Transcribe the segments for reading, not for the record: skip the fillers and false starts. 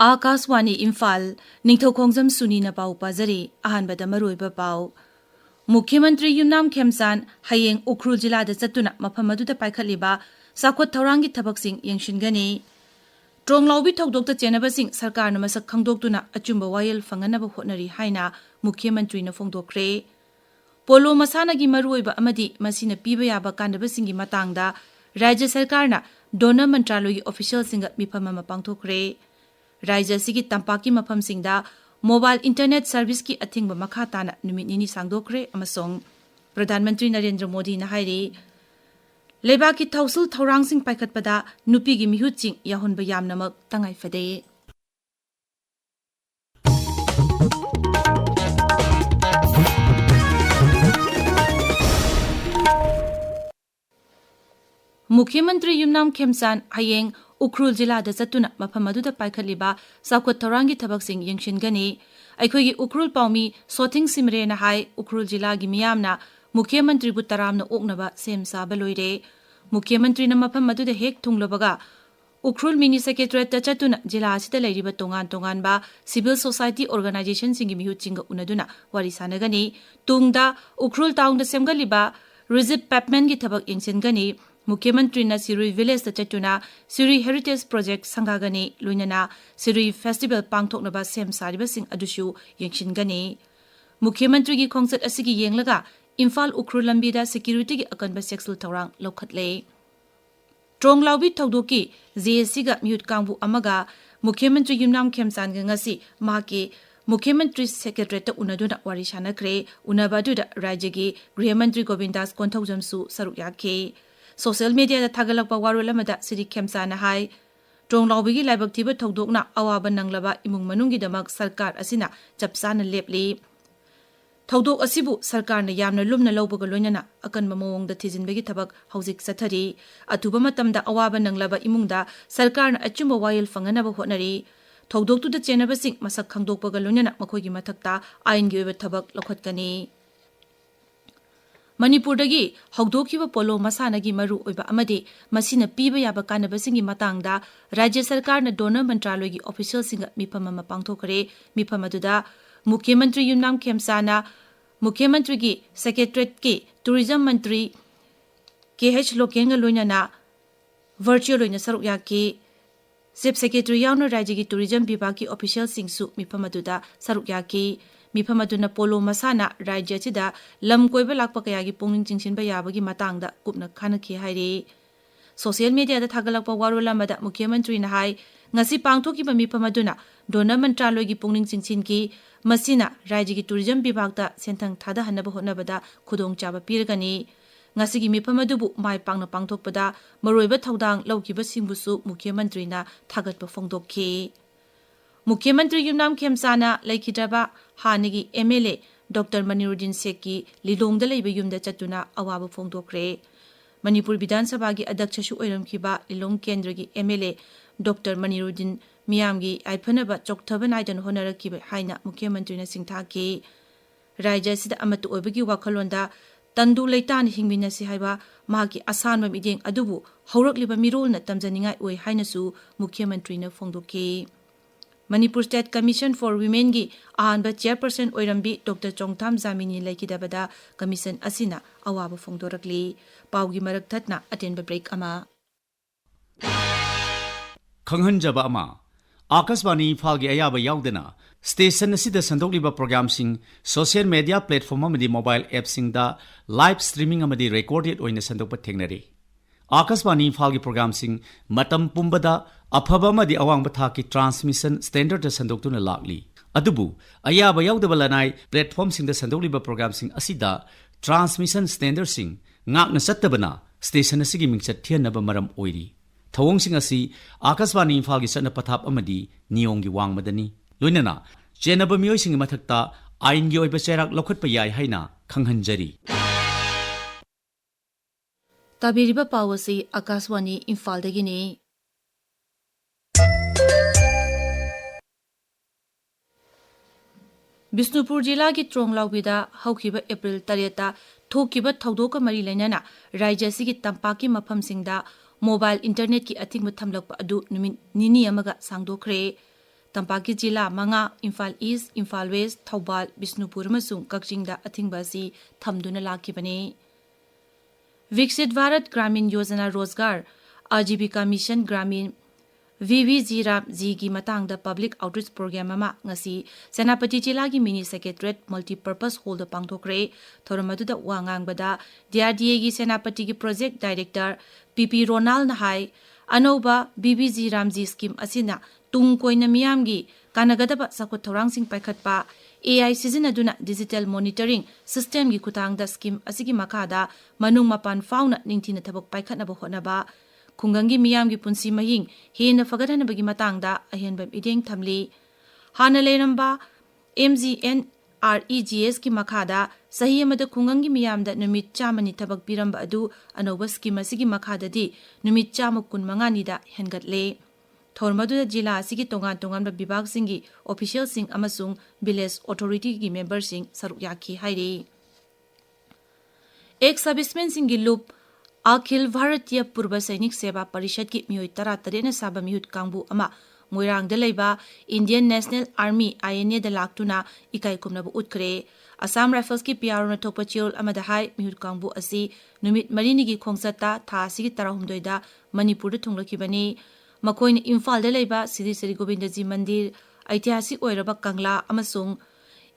Akaswani Imphal Ningthoukhongjam Suni na pau pazari ahanbada maroiba pau Mukhയമന്ത്രി Yumnam Khemsan hayeng Ukhrul jila da chatuna mafam aduda paikhaliba sakhot thaurangi thabaksing yengshingani Tronglaubi thokdokta chenabasing sarkar na masak khangdoktuna achumba wayel fanganaba hotnari haina Mukhയമന്ത്രി na phongdokre Polo masana gi maruiba amadi masina piba yaba kandabasingi matangda Rajya Sarkar na Donor Mantraloyi official singa mifam ama pangthokre Rajya sigi tampaki mafam singda Mobile Internet Service ki athingba makha tana numit nini sangdokre amasong Pradhan Mantri Narendra Modi na hairi Leba ki thausul thaurang sing paikhatpada nupi gi mihut ching yahonba yamnamak tangai fade Mukhയമന്ത്രി Yumnam Khemsan hayeng Ukhrul jila da chatuna mafam aduda paikhaliba sakhot thaurangi thabaksing yengshingani aikhogi Ukhrul paumi sothing simre na hai Ukhrul jila gi miyamna Mukhയമന്ത്രി bu taramna oknaba sem saba loire Mukhയമന്ത്രി na mafam aduda hek thunglobaga Ukhrul mini secretariat ta chatuna jila asida leiriba tongan ba civil society organization singi mihu chinga unaduna wari sanagani tungda Ukhrul town da semgaliba Rizip Papman gi thabak yengshingani Mukhയമന്ത്രি na Siri village ta chatuna Siri heritage project sangagani luinana Siri festival pangthoknaba sem sariba sing adushu yengshingani Mukhയമന്ത്രി gi khongsat asigi yenglaga Imphal Ukhrul lambida security gi akanba sexual thawrang lokhatle Tronglaubi thawdoki JSC ga mute kangbu amaga Mukhയമന്ത്രി Yumnam Khemsan ga ngasi mahaki Mukhയമന്ത്രি secretary ta unaduna wari shanakre unabadu da rajya gi Grihmantri Govindas Ningthoukhongjam su saruk yakhe Social media da thagalakpa warulamada Siri Khemsana hai Tronglaubi gi laibak thiba thawdokna awaba nanglaba imung manungi damak sarkar asina chapsana lepli Thawdok asibu sarkar na yamna lumna lawbaga loinana akanba mawongda thijinbagi thabak haujik sathari atuba matamda awaba nanglaba imungda sarkar na achumba wayel fanganaba hotnari Thawdoktu da chenabasing masak khangdokpaga loinana makhoigi mathakta ain gi oiba thabak lokhatkani Manipur dagi hogdokhiba polo masana gi maru oiba amade masina piba yaba kanabasingi matangda Rajya Sarkar na Donor Mantraloyi gi official singa mifam ama pangthokre mifam aduda Mukhയമന്ത്രി Yumnam Khemsana Mukhയമന്ത്രി gi secretariat ki tourism mantri KH Lokenga loinana virtual loina saruk yaki Chief Secretary yawna rajya gi tourism bibhag ki official singsu mifam aduda saruk yaki mifam aduna polo masana rajya chida lam koiba lakpa kaya gi pungning chingsinba yabagi matangda kupna khanakhi hairi social media da thagalakpa warulamada Mukhയമന്ത്രি na hai ngasi pangthokiba mifam aduna Donor Mantraloyi gi pungning chingsin ki masina rajya gi tourism bibhag da senthang thada hanaba hotnabada khudong chaba pirgani ngasi gi mifam adubu mai pangna pangthokpada maroiba thaudang laukiba singbusu Mukhയമന്ത്രি na thagatpa phongdokhi Mukhയമന്ത്രি Yumnam Khemsana laikhidaba hanigi MLA Dr. Maniruddin Sekki Lilongda leiba yumda chatuna awaba phongdokre Manipur Vidhan Sabha gi adakshashu oiramkhiba Lilong Kendra gi MLA Dr. Maniruddin miyamgi aiphanaba chokthaba naidan honarakiba haina Mukhയമന്ത്രি na singthaki Rajya sida amatu oibagi wakhalonda tandu leitan hingminasi haiba mahaki asanba mideng adubu haurakliba mirol na tamjaningai oi hainasu Mukhയമന്ത്രি na phongdokhi Manipur State Commission for Women gi ahanba chairperson oirambi Dr. Chongtham Jamini laikidabada commission asina awaba phongdorakli paugi marak thatna atenba break ama Khanghanjaba ama Akaswani Imphal gi ayaba yaudana station asida sandokliba program sing social media platform amadi mobile app sing da live streaming amadi recorded oina sandokpa thengnari Akaswani Imphal gi program sing matam pumbada afaba amadi awang batha ki transmission standard da sandoktuna lakli adubu ayaba yaudaba lanai platform sing da sandokliba program sing asida transmission standard sing ngakna sattabana station asigi mingchat thianaba maram oiri Thawong sing asi Akaswani Imphal gi satna pathap amadi niyong gi wangmadani loinana chenaba miyoi sing mathakta ain gi oiba cherak lokhatpa yai haina khanghanjari Tabiriba pawasi Akaswani Imphal dagini Bisnupur jila gi Tronglaubi haukiba April 3 thokiba thawdoka mari lainana Rajya sigi tampaki mafam singda mobile internet ki athing thamlakpa adu numit nini amaga sangdokre Tampaki Jila Manga, Imphal East, Imphal West, Thoubal, Bisnupur amasung Kakchingda athingba asi thamduna lakibani. Viksit Bharat Gramin Yojana Rozgar, Ajivika Mission Gramin VVG Ji gi matang da Public Outreach Program ama ngasi Senapati Jila gi Mini Secretariat Multi-Purpose Hall da pangthokre thoramadu da wangang bada DRDA gi Senapati gi Project Director PP Ronald Nahai Anoba BBG Ramji Scheme asina tung koina miyam gi kanagadaba sakot thorang sing paikhatpa AI sizinaduna Digital Monitoring System gi kutang da scheme asigi makada manung mapan fauna ningthina thabak paikhatnaba honaba Kungangi miyamgi punsi mahing hena fagadanabagi matangda ahenbam ideng thamli hana leramba MGNREGS ki makhada sahi amada kungangi miyamda numit chamani thabak piramba adu anoba scheme asigi makhada di numit chama kun mangani da hengatle thormadu jila asigi tongan tongan ba bibag singi official sing amasung village authority gi member sing saruk yakhi hairi ek serviceman singi loop Akhil Bharatiya Purba Sainik Seva Parishad ki miyoi tara tarena saba miyut kangbu ama Moirang da leiba Indian National Army INA da laktuna ikai kumna bu utkre Assam Rifles ki PRO na thokpa chiol ama da hai miyut kangbu asi numit marini gi khongsata tha sigi tarahumdoi da Manipur da thunglaki bani makoin Imphal da leiba Sri Govindaji Mandir Aitihasik oiraba Kangla amasung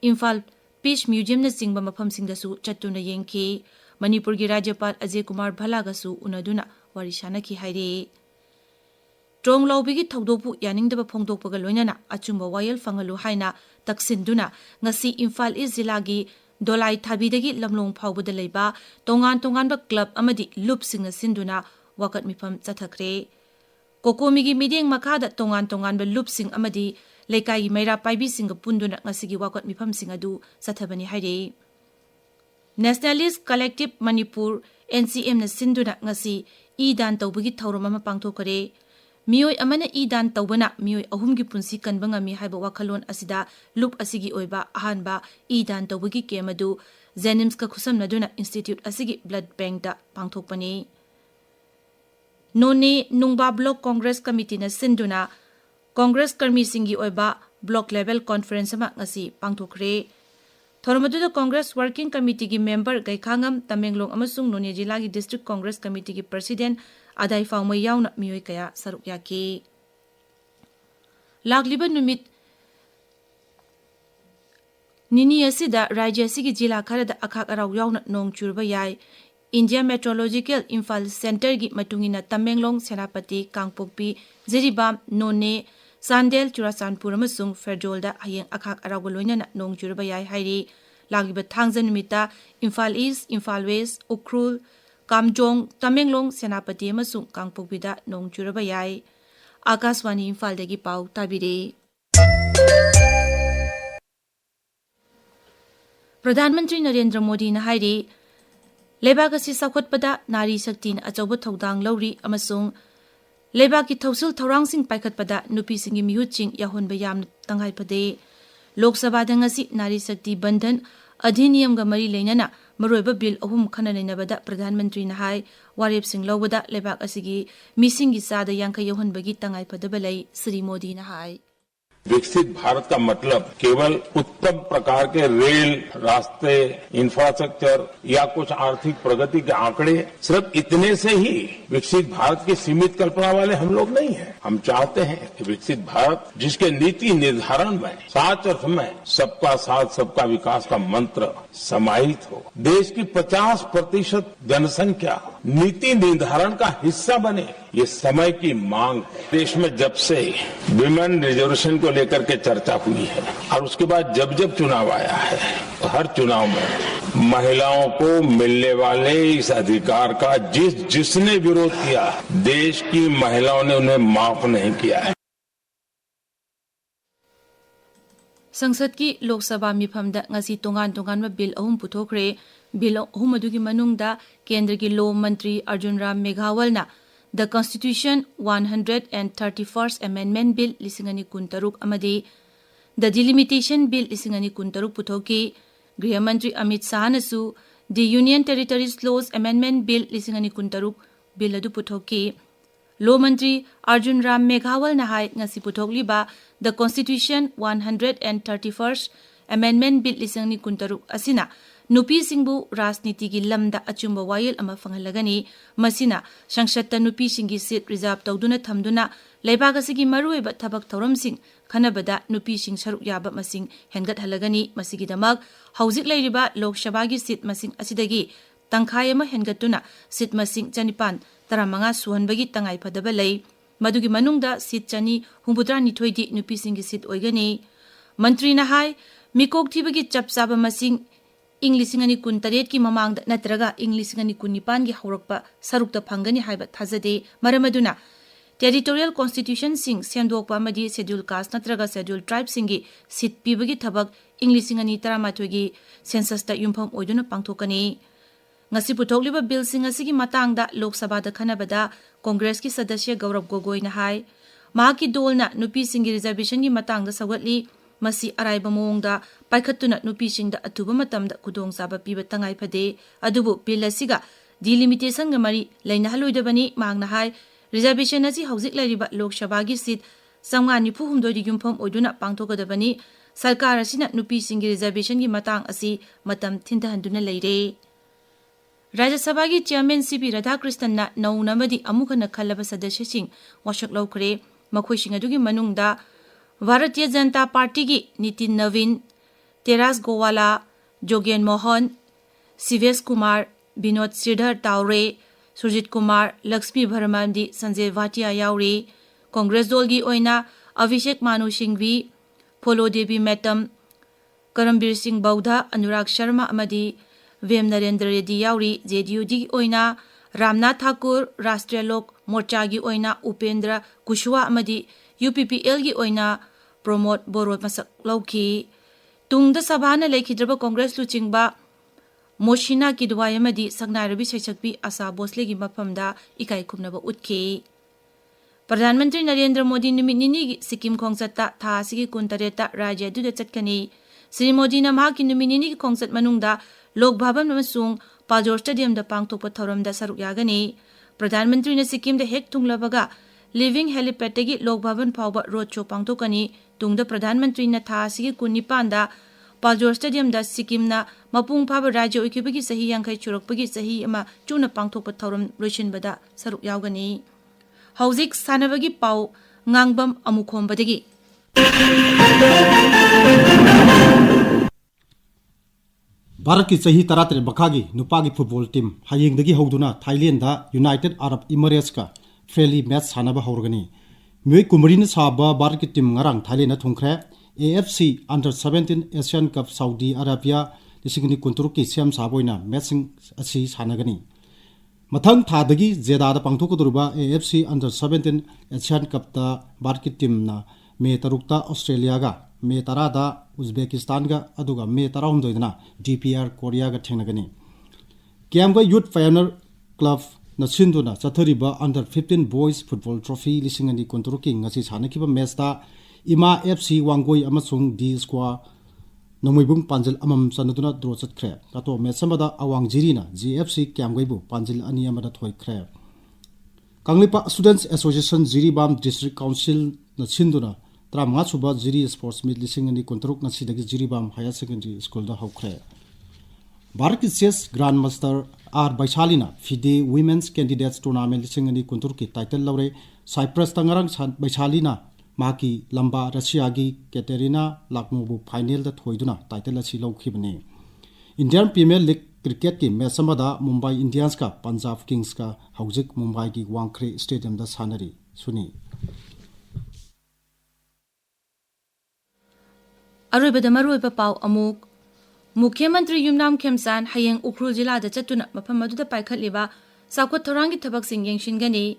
Imphal Peace Museum na singba mafam sing da su chattuna yengki Manipur gi Rajyapal Ajay Kumar Bhalagasu unaduna warishana ki haire Trong lawbigi thawdokpu yaningdaba phongdokpaga loinana achumba wayal fangalu haina taksinduna ngasi Imphal East Jila gi Dolai Thabidagi lamlong phawbada leiba tongan ba club amadi loop singna sinduna wakat mifam chathakre Kokomigi mideng makada tongan ba loop sing amadi leikai gi maira paibi singa punduna ngasigi wakat mifam singadu sathabani haire Nationalist Collective Manipur NCM na sinduna ngasi idan tawbagi thawram ama pangthokare miyoi amana idan tawbana miyoi ahumgi punsi kanba ngami haiba wakhalon asida loop asigi oiba ahanba idan tawbagi kemadu Jenims ka khusamnaduna Institute asigi blood bank da pangthokpani None Nungba Block Congress Committee na sinduna Congress karmi singi oiba block level conference ama ngasi pangthokre Thormadu Congress Working Committee ki member Gaikhangam Tamenglong amasung None Jila ki District Congress Committee ki President Adai Faumay yauna miyoi kaya saruk yaki. Lagliba numit Nini asida Rajya asigi jila kharada akhak araw yauna nong churba yai India Meteorological Imphal Center ki matungina Tamenglong Senapati Kangpokpi Jiribam None Sandel Churasanpur amasung Ferjolda hayeng akhak araw loinana nong churba yai hairi lagiba thangja numita Imphal East, Imphal West, Ukhrul, Kamjong, Tamenglong Senapati amasung Kangpokpida nong churba yai Akashwani Imphal dagi pau tabire Pradhan Mantri Narendra Modi na hairi Lebak asi sakhotpada nari shakti na achauba thodang lauri amasung Lebak ki thausul thorang sing paikhatpada nupi singi mihutching yahonba yam tangai pade Lok Sabha da ngasi nari shakti bandhan adhiniyam ga mari leinana maroiba bill ahum khana leinabada Pradhan Mantri na hai warep sing lawada Lebak asigi mising gi sada yanka yahonbagi tangai padaba lai Sri Modi na hai विकसित भारत का मतलब केवल उत्तम प्रकार के rail रास्ते infrastructure या कुछ आर्थिक प्रगति के आंकड़े सिर्फ इतने से ही विकसित भारत की सीमित कल्पना वाले हम लोग नहीं हैं। हम चाहते हैं कि विकसित भारत जिसके नीति निर्धारण में साच अर्थ में सबका साथ सबका विकास का मंत्र समाहित हो देश की 50% जनसंख्या नीति निर्धारण का हिस्सा बने ये समय की मांग है। देश में जब से विमेन रिजर्वेशन को लेकर के चर्चा हुई है और उसके बाद जब जब चुनाव आया है तो हर चुनाव में महिलाओं को मिलने वाले इस अधिकार का जिसने विरोध किया देश की महिलाओं ने उन्हें माफ नहीं किया है। संसद की Lok Sabha मिफमदा ngasi tongan ma bill ahum puthokre bill ahum adugi manungda kendra ki law mantri Arjun Ram Meghawal na The Constitution 131st Amendment Bill lisingani kuntaruk amadi The Delimitation Bill lisingani kuntaruk puthoki Griha Mantri Amit Shah nasu The Union Territories Laws Amendment Bill lisingani kuntaruk bill adu puthoki Law Mantri Arjun Ram Meghawal na hai ngasi puthokliba The Constitution 131st Amendment Bill 2016 asina nupi singbu rasniti gi lamda achumba wayel ama fangalagani masina sangshatta nupi singi seat reserve tawduna thamduna leibaga sigi marueba thabak thoram sing khanabada nupi sing saruk yaba masing hengat halagani masigi damak hauzik leiriba lok sabha gi seat masing asidagi tangkhai ama hengatuna seat masing chanipan taramanga suhanbagi tangai phadaba lei madugi manungda seat chani humbudra nithoidi nupi singi seat oigani mantri na hai mikok thibagi chapsaba masing English ngani kun taret ki mamang natraga English ngani kun nipan gi haurakpa sarukta phangani haiba thajade maramaduna territorial constitution sing sendokpa amadi schedule caste natraga schedule tribe singi sit pibagi thabak English ngani taramathoi gi census ta yumpham oiduna pangthokani ngasi puthokliba bill sing asigi matangda lok sabha da khanabada congress ki sadasya gaurav gogoi na hai ma ki dolna nupi singi reservation gi matangda sagatli masi araiba mongda paikhatuna nupi singda atuba matamda kudong saba piba tangai phade adubu bill asiga delimitation ga mari laina haloidabani mangna hai reservation asi hauzik lariba lok sabha gi seat samga nifu humdoi di yumpham oiduna pangthogadabani sarkar asina nupi singi reservation gi matang asi matam thindahanduna leire Rajya Sabha gi chairman CP Radhakrishnan na naunamadi amukhana khalaba sadasya sing washak laukre makhoi sing adugi manungda Bharatiya Janata Party gi Nitin Navin, Teras Gowala, Jogen Mohan, Sivesh Kumar, Binod Sridhar Taure, Surjit Kumar, Lakshmi Bharamandi, Sanjay Bhatia Yauri, Congress Dol gi oina Abhishek Manu Singhvi, Polo Devi Metam, Karambir Singh Baudha, Anurag Sharma amadi Vem Narendra Reddy Yauri, JDU gi oina Ramnath Thakur, Rashtriya Lok Morcha gi oina Upendra Kushwa amadi UPPL gi oina Pramod Borot masak lauki tungda sabhana lekhidraba Congress luchingba Moshina Kidwai amadi Sagnai Rabi Saichakpi Asa Bosle gi maphamda ikai khumnaba utki Pradhan Mantri Narendra Modi numit nini gi Sikkim khongchatta tha asigi kuntareta rajya duda chatkani Sri Modi na mahaki numit nini gi khongchat manungda Lok Bhavan amasung Paljor Stadium da pangthokpa thoramda saruk yagani Pradhan Mantri na Sikkim da hek thunglabaga Living helipad tagi Lok Bhavan phawba road show pangthokani tungda Pradhan Mantri na tha asigi kunipanda Paljor Stadium da Sikkim na mapung phaba rajya oikibagi sahi yangkhai churakpagi sahi ama chuna pangthokpa thoram loisinbada saruk yaugani Hauzik sanabagi pau Ngangbam Amukhomba dagi Bharat ki sahi taratre bakhagi nupagi football team hayengdagi hoduna Thailand da United Arab Emirates ka friendly match sanaba horgani Mui kumarin saba Bharat ki team ngarang Thailand na thungkhre AFC Under 17 Asian Cup Saudi Arabia lisingni kunturuk ki siam saboina matching asi sanagani Mathang thadagi Jeddah da pangthokodurba AFC Under 17 Asian Cup da Bharat ki team na me tarukta Australia ga me tarada Uzbekistan ga aduga me tarahumdoidana DPR Korea ga thengnagani Kiamga Youth Pioneer Club na sinduna chathariba Under 15 Boys Football Trophy lisingani kunturuki ngasi sanakiba match da Ima FC Wangoi amasung D Squad Nomoibung Panjil amam sanaduna draw chatkre kato match samada awang jirina GFC Kiamgaibu Panjil ani amada thoikre Kanglipa Students Association Jiribam District Council na sinduna Tramanga suba Jiri Sports Meet lisingani kunturuk na sidagi Jiribam Higher Secondary School da hokre Bharat ki chess Grandmaster R Baisalina FIDE Women's Candidates Tournament lisingani kunturki title laure Cyprus tangarang Baisalina maki lamba Russia gi Katerina Lakmobu final da thoiduna title asi laukhibani Indian Premier League cricket ki match samada Mumbai Indians ka Punjab Kings ka haujik Mumbai gi Wankhede Stadium da sanari Suni Aroibada maroiba pau amuk Mukhyamantri Yumnam Khemsan hayeng Ukhrul Jilla da chatuna mafam aduda paikhatliba sakot thorangi thabak sing yengshingani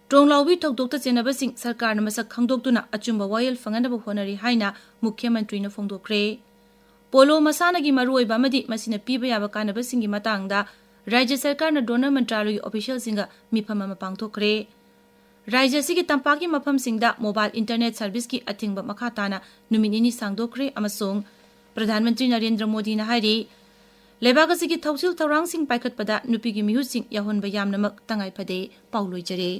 Tronglaubi thokdokta chenaba sing sarkar na masak khangdoktuna achumba wayel fanganaba honari haina Mukhyamantri na phongdokre Polo masana gi maroiba amadi masina piba yaba kanaba singi matangda Rajya Sarkar na donor mantralogi official singa mifam ama pangthokre Rajya sigi tampaki mafam singda mobile internet service ki athingba makhatana numinini sangdokre amasung Pradhan Mantri Narendra Modi na hari लेबाक ꯑꯁꯤꯒꯤ ꯊꯧꯁꯤꯜ ꯊꯧꯔꯥꯡꯁꯤꯡ ꯄꯥꯏꯈꯠꯄꯗ ꯅꯨꯄꯤꯒꯤ ꯃꯤꯍꯨꯠꯁꯤꯡ ꯌꯥꯎꯍꯟꯕ ꯌꯥꯝꯅꯃꯛ ꯇꯉꯥꯏ ꯐꯗꯦ ꯄꯥꯎ ꯂꯣꯏꯖꯔꯦ